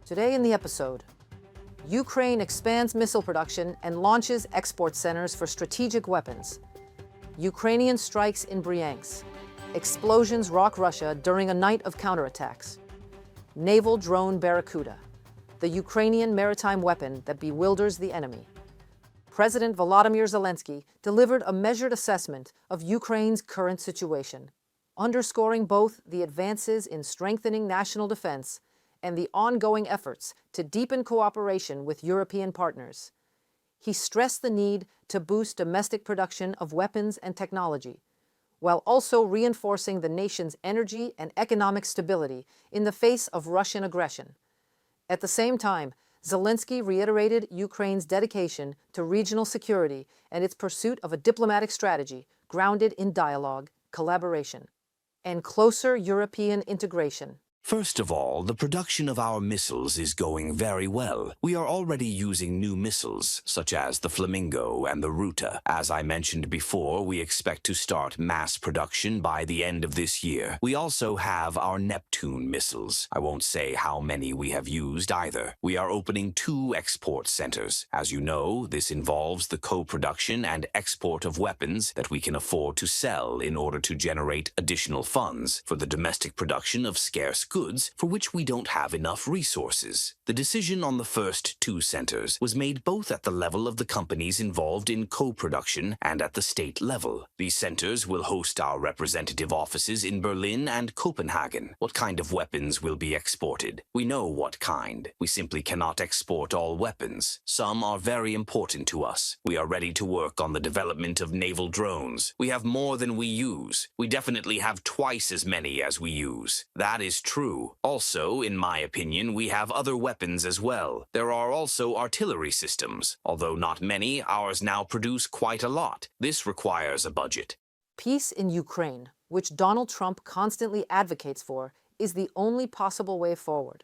Today in the episode, Ukraine expands missile production and launches export centers for strategic weapons. Ukrainian strikes in Bryansk. Explosions rock Russia during a night of counterattacks. Naval drone Barracuda, the Ukrainian maritime weapon that bewilders the enemy. President Volodymyr Zelensky delivered a measured assessment of Ukraine's current situation, underscoring both the advances in strengthening national defense and the ongoing efforts to deepen cooperation with European partners. He stressed the need to boost domestic production of weapons and technology, while also reinforcing the nation's energy and economic stability in the face of Russian aggression. At the same time, Zelensky reiterated Ukraine's dedication to regional security and its pursuit of a diplomatic strategy grounded in dialogue, collaboration, and closer European integration. First of all, the production of our missiles is going very well. We are already using new missiles, such as the Flamingo and the Ruta. As I mentioned before, we expect to start mass production by the end of this year. We also have our Neptune missiles. I won't say how many we have used either. We are opening 2 export centers. As you know, this involves the co-production and export of weapons that we can afford to sell in order to generate additional funds for the domestic production of scarce goods for which we don't have enough resources. The decision on the first 2 centers was made both at the level of the companies involved in co-production and at the state level. These centers will host our representative offices in Berlin and Copenhagen. What kind of weapons will be exported? We know what kind. We simply cannot export all weapons. Some are very important to us. We are ready to work on the development of naval drones. We have more than we use. We definitely have twice as many as we use. That is true. Also, in my opinion, we have other weapons as well. There are also artillery systems. Although not many, ours now produce quite a lot. This requires a budget. Peace in Ukraine, which Donald Trump constantly advocates for, is the only possible way forward.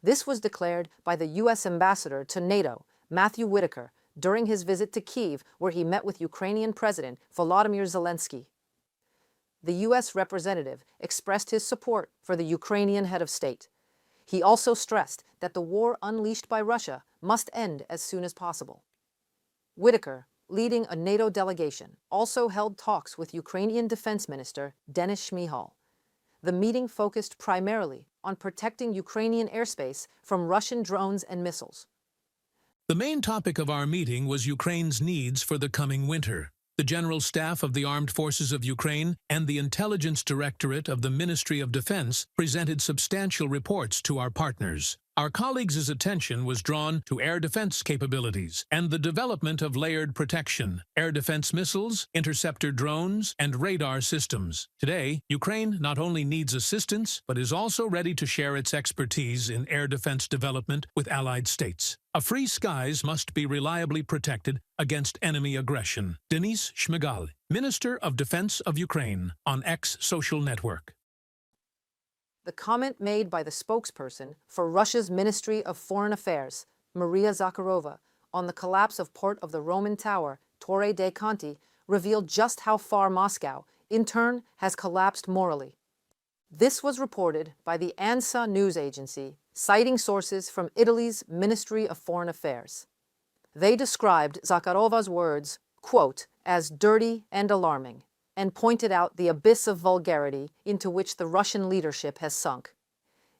This was declared by the U.S. ambassador to NATO, Matthew Whitaker, during his visit to Kyiv, where he met with Ukrainian President Volodymyr Zelensky. The U.S. representative expressed his support for the Ukrainian head of state. He also stressed that the war unleashed by Russia must end as soon as possible. Whitaker, leading a NATO delegation, also held talks with Ukrainian Defense Minister Denis Shmyhal. The meeting focused primarily on protecting Ukrainian airspace from Russian drones and missiles. The main topic of our meeting was Ukraine's needs for the coming winter. The General Staff of the Armed Forces of Ukraine and the Intelligence Directorate of the Ministry of Defense presented substantial reports to our partners. Our colleagues' attention was drawn to air defense capabilities and the development of layered protection, air defense missiles, interceptor drones, and radar systems. Today, Ukraine not only needs assistance, but is also ready to share its expertise in air defense development with allied states. A free skies must be reliably protected against enemy aggression. Denis Shmyhal, Minister of Defense of Ukraine, on X social network. The comment made by the spokesperson for Russia's Ministry of Foreign Affairs, Maria Zakharova, on the collapse of Port of the Roman Tower, Torre dei Conti, revealed just how far Moscow, in turn, has collapsed morally. This was reported by the ANSA news agency, citing sources from Italy's Ministry of Foreign Affairs. They described Zakharova's words, quote, as dirty and alarming, and pointed out the abyss of vulgarity into which the Russian leadership has sunk.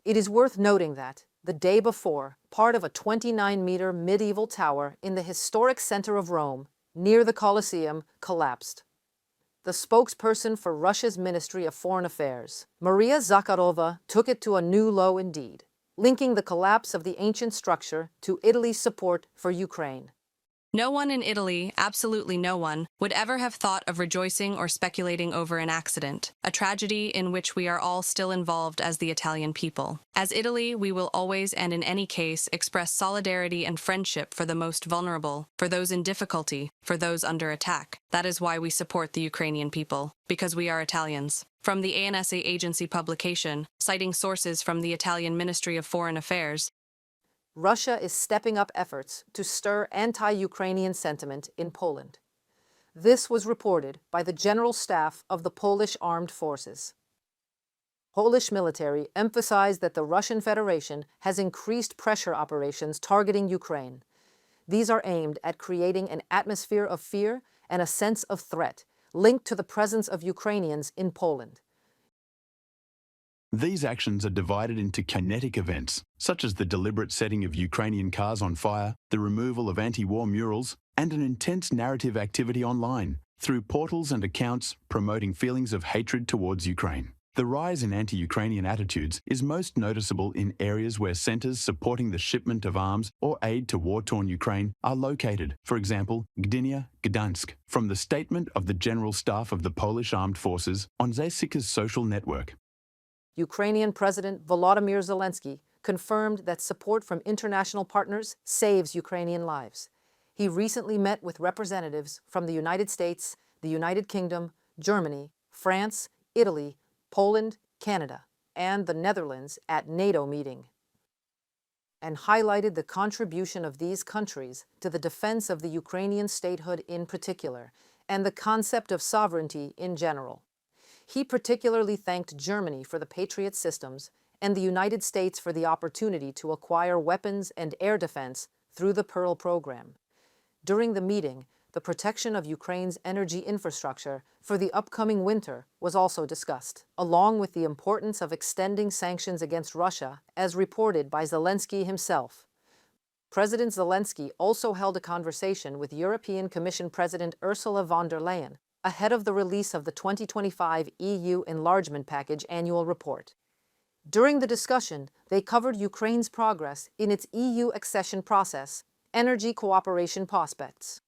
It is worth noting that, the day before, part of a 29-meter medieval tower in the historic center of Rome, near the Colosseum, collapsed. The spokesperson for Russia's Ministry of Foreign Affairs, Maria Zakharova, took it to a new low indeed, linking the collapse of the ancient structure to Italy's support for Ukraine. No one in Italy, absolutely no one, would ever have thought of rejoicing or speculating over an accident, a tragedy in which we are all still involved as the Italian people. As Italy, we will always and in any case express solidarity and friendship for the most vulnerable, for those in difficulty, for those under attack. That is why we support the Ukrainian people, because we are Italians. From the ANSA agency publication, citing sources from the Italian Ministry of Foreign Affairs, Russia is stepping up efforts to stir anti-Ukrainian sentiment in Poland. This was reported by the General Staff of the Polish Armed Forces. Polish military emphasized that the Russian Federation has increased pressure operations targeting Ukraine. These are aimed at creating an atmosphere of fear and a sense of threat linked to the presence of Ukrainians in Poland. These actions are divided into kinetic events, such as the deliberate setting of Ukrainian cars on fire, the removal of anti-war murals, and an intense narrative activity online, through portals and accounts promoting feelings of hatred towards Ukraine. The rise in anti-Ukrainian attitudes is most noticeable in areas where centres supporting the shipment of arms or aid to war-torn Ukraine are located, for example, Gdynia, Gdansk, from the statement of the General Staff of the Polish Armed Forces on Zesika's social network. Ukrainian President Volodymyr Zelensky confirmed that support from international partners saves Ukrainian lives. He recently met with representatives from the United States, the United Kingdom, Germany, France, Italy, Poland, Canada, and the Netherlands at NATO meeting, and highlighted the contribution of these countries to the defense of the Ukrainian statehood in particular, and the concept of sovereignty in general. He particularly thanked Germany for the Patriot systems and the United States for the opportunity to acquire weapons and air defense through the Pearl program. During the meeting, the protection of Ukraine's energy infrastructure for the upcoming winter was also discussed, along with the importance of extending sanctions against Russia, as reported by Zelensky himself. President Zelensky also held a conversation with European Commission President Ursula von der Leyen ahead of the release of the 2025 EU Enlargement Package annual report. During the discussion, they covered Ukraine's progress in its EU accession process, energy cooperation prospects,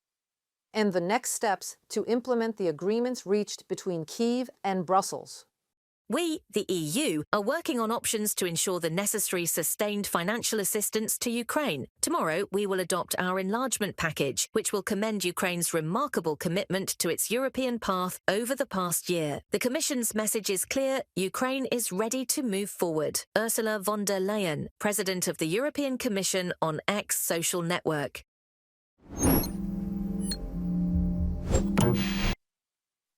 and the next steps to implement the agreements reached between Kyiv and Brussels. We, the EU, are working on options to ensure the necessary sustained financial assistance to Ukraine. Tomorrow, we will adopt our enlargement package, which will commend Ukraine's remarkable commitment to its European path over the past year. The Commission's message is clear: Ukraine is ready to move forward. Ursula von der Leyen, President of the European Commission on X social network.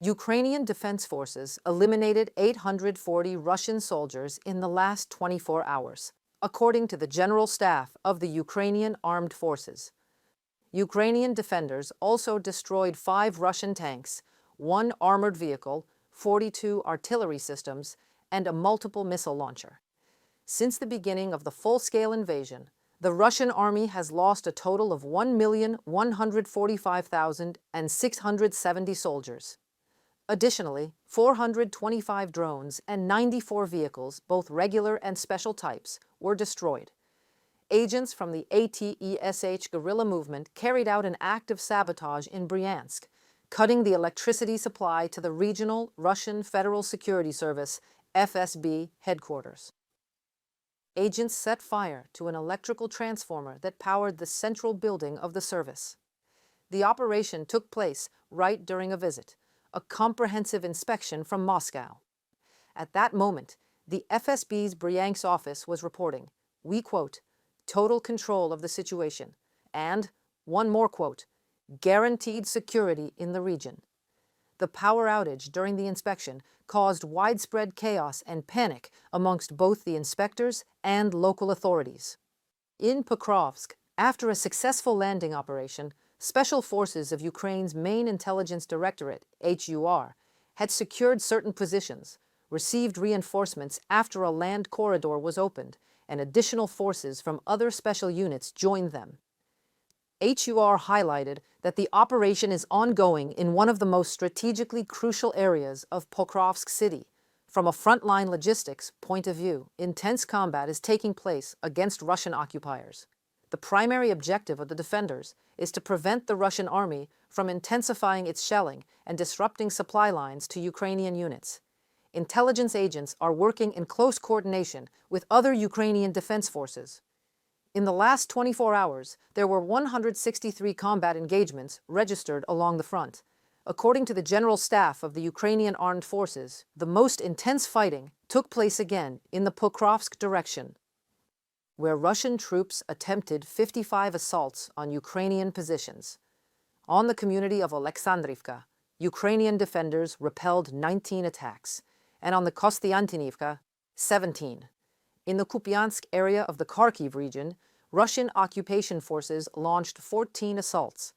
Ukrainian Defense Forces eliminated 840 Russian soldiers in the last 24 hours, according to the General Staff of the Ukrainian Armed Forces. Ukrainian defenders also destroyed 5 Russian tanks, 1 armored vehicle, 42 artillery systems, and a multiple missile launcher. Since the beginning of the full-scale invasion, the Russian army has lost a total of 1,145,670 soldiers. Additionally, 425 drones and 94 vehicles, both regular and special types, were destroyed. Agents from the ATESH guerrilla movement carried out an act of sabotage in Bryansk, cutting the electricity supply to the regional Russian Federal Security Service, FSB, headquarters. Agents set fire to an electrical transformer that powered the central building of the service. The operation took place right during a visit, a comprehensive inspection from Moscow. At that moment, the FSB's Bryansk office was reporting, we quote, total control of the situation, and, one more quote, guaranteed security in the region. The power outage during the inspection caused widespread chaos and panic amongst both the inspectors and local authorities. In Pokrovsk, after a successful landing operation, Special Forces of Ukraine's main intelligence directorate, HUR, had secured certain positions, received reinforcements after a land corridor was opened, and additional forces from other special units joined them. HUR highlighted that the operation is ongoing in one of the most strategically crucial areas of Pokrovsk city. From a frontline logistics point of view, intense combat is taking place against Russian occupiers. The primary objective of the defenders is to prevent the Russian army from intensifying its shelling and disrupting supply lines to Ukrainian units. Intelligence agents are working in close coordination with other Ukrainian defense forces. In the last 24 hours, there were 163 combat engagements registered along the front. According to the General Staff of the Ukrainian Armed Forces, the most intense fighting took place again in the Pokrovsk direction, where Russian troops attempted 55 assaults on Ukrainian positions. On the community of Alexandrivka, Ukrainian defenders repelled 19 attacks, and on the Kostiantynivka, 17. In the Kupiansk area of the Kharkiv region, Russian occupation forces launched 14 assaults,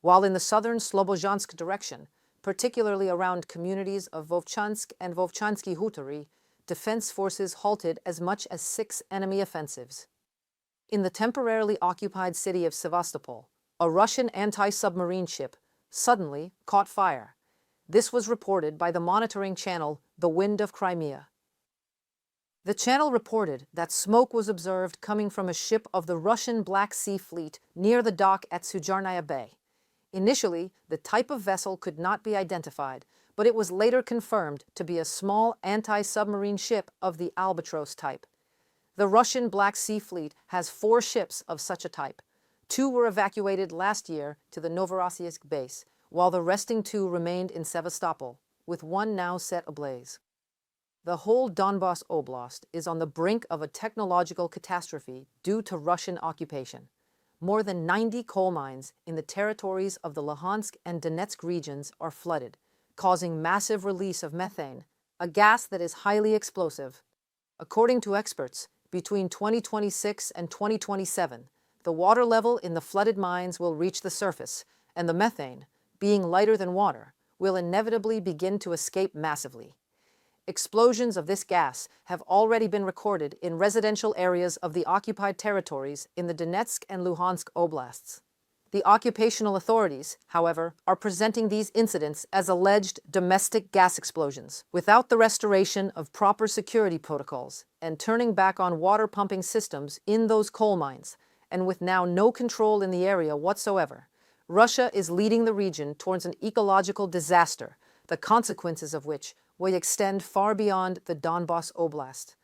while in the southern Slobozhansk direction, particularly around communities of Vovchansk and Vovchansky Hutory, defense forces halted as much as 6 enemy offensives. In the temporarily occupied city of Sevastopol, a Russian anti-submarine ship suddenly caught fire. This was reported by the monitoring channel The Wind of Crimea. The channel reported that smoke was observed coming from a ship of the Russian Black Sea Fleet near the dock at Sujarnaya Bay. Initially, the type of vessel could not be identified, but it was later confirmed to be a small anti-submarine ship of the Albatros type. The Russian Black Sea Fleet has 4 ships of such a type. 2 were evacuated last year to the Novorossiysk base, while the resting 2 remained in Sevastopol, with 1 now set ablaze. The whole Donbas Oblast is on the brink of a technological catastrophe due to Russian occupation. More than 90 coal mines in the territories of the Luhansk and Donetsk regions are flooded, causing massive release of methane, a gas that is highly explosive. According to experts, between 2026 and 2027, the water level in the flooded mines will reach the surface, and the methane, being lighter than water, will inevitably begin to escape massively. Explosions of this gas have already been recorded in residential areas of the occupied territories in the Donetsk and Luhansk oblasts. The occupational authorities, however, are presenting these incidents as alleged domestic gas explosions, without the restoration of proper security protocols and turning back on water pumping systems in those coal mines, and with now no control in the area whatsoever. Russia is leading the region towards an ecological disaster, the consequences of which will extend far beyond the Donbas Oblast.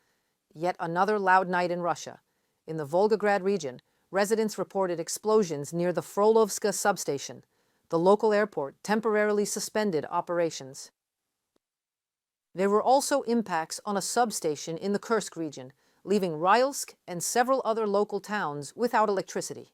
Yet another loud night in Russia. In the Volgograd region, residents reported explosions near the Frolovska substation. The local airport temporarily suspended operations. There were also impacts on a substation in the Kursk region, leaving Ryalsk and several other local towns without electricity.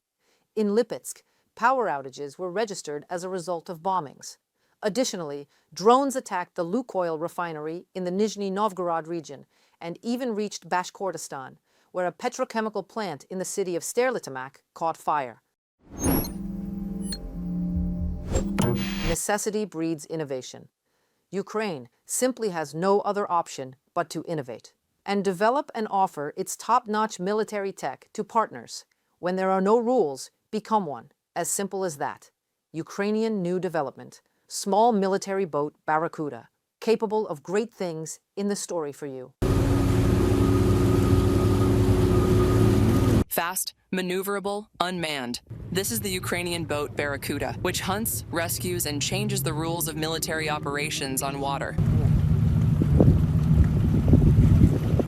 In Lipetsk, power outages were registered as a result of bombings. Additionally, drones attacked the Lukoil refinery in the Nizhny Novgorod region and even reached Bashkortostan, where a petrochemical plant in the city of Sterlitamak caught fire. Necessity breeds innovation. Ukraine simply has no other option but to innovate and develop and offer its top-notch military tech to partners. When there are no rules, become one. As simple as that. Ukrainian new development. Small military boat Barracuda, capable of great things in the story for you. Fast, maneuverable, unmanned. This is the Ukrainian boat Barracuda, which hunts, rescues, and changes the rules of military operations on water.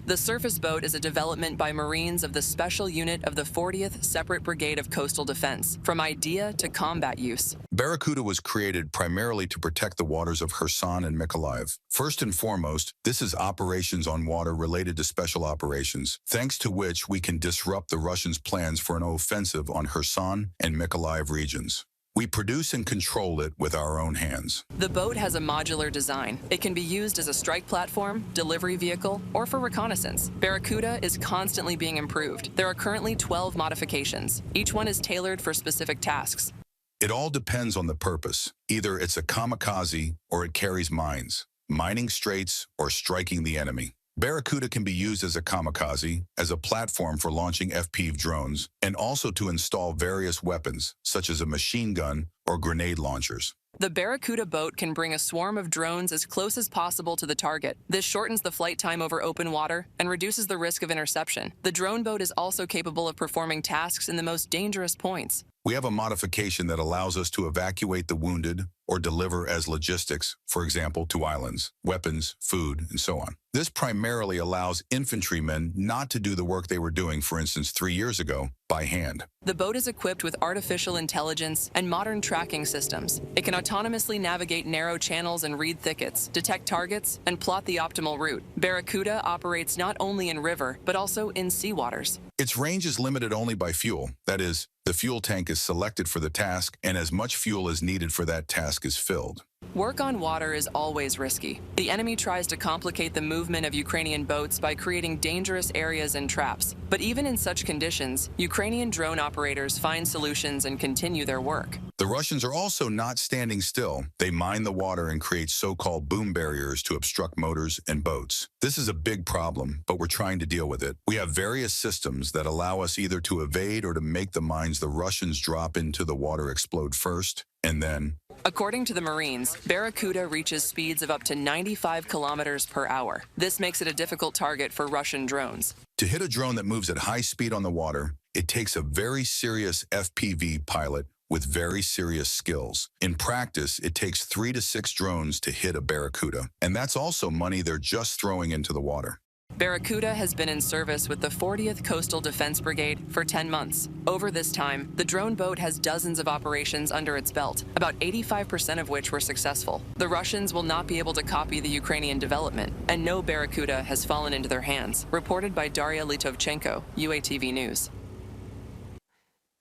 The surface boat is a development by Marines of the Special Unit of the 40th Separate Brigade of Coastal Defense, from idea to combat use. Barracuda was created primarily to protect the waters of Kherson and Mykolaiv. First and foremost, this is operations on water related to special operations, thanks to which we can disrupt the Russians' plans for an offensive on Kherson and Mykolaiv regions. We produce and control it with our own hands. The boat has a modular design. It can be used as a strike platform, delivery vehicle, or for reconnaissance. Barracuda is constantly being improved. There are currently 12 modifications. Each one is tailored for specific tasks. It all depends on the purpose. Either it's a kamikaze or it carries mines, mining straits or striking the enemy. Barracuda can be used as a kamikaze, as a platform for launching FPV drones, and also to install various weapons, such as a machine gun or grenade launchers. The Barracuda boat can bring a swarm of drones as close as possible to the target. This shortens the flight time over open water and reduces the risk of interception. The drone boat is also capable of performing tasks in the most dangerous points. We have a modification that allows us to evacuate the wounded or deliver as logistics, for example, to islands, weapons, food, and so on. This primarily allows infantrymen not to do the work they were doing, for instance, 3 years ago, by hand. The boat is equipped with artificial intelligence and modern tracking systems. It can autonomously navigate narrow channels and reed thickets, detect targets, and plot the optimal route. Barracuda operates not only in river, but also in sea waters. Its range is limited only by fuel. That is, the fuel tank is selected for the task, and as much fuel as needed for that task is filled. Work on water is always risky. The enemy tries to complicate the movement of Ukrainian boats by creating dangerous areas and traps. But even in such conditions, Ukrainian drone operators find solutions and continue their work. The Russians are also not standing still. They mine the water and create so-called boom barriers to obstruct motors and boats. This is a big problem, but we're trying to deal with it. We have various systems that allow us either to evade or to make the mines the Russians drop into the water explode first, and then... According to the Marines, Barracuda reaches speeds of up to 95 kilometers per hour. This makes it a difficult target for Russian drones. To hit a drone that moves at high speed on the water, it takes a very serious FPV pilot with very serious skills. In practice, it takes 3 to 6 drones to hit a Barracuda, and that's also money they're just throwing into the water. Barracuda has been in service with the 40th Coastal Defense Brigade for 10 months. Over this time, the drone boat has dozens of operations under its belt, about 85% of which were successful. The Russians will not be able to copy the Ukrainian development, and no Barracuda has fallen into their hands, reported by Daria Litovchenko, UATV News.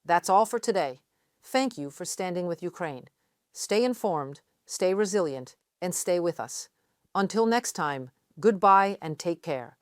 That's all for today. Thank you for standing with Ukraine. Stay informed, stay resilient, and stay with us. Until next time, goodbye and take care.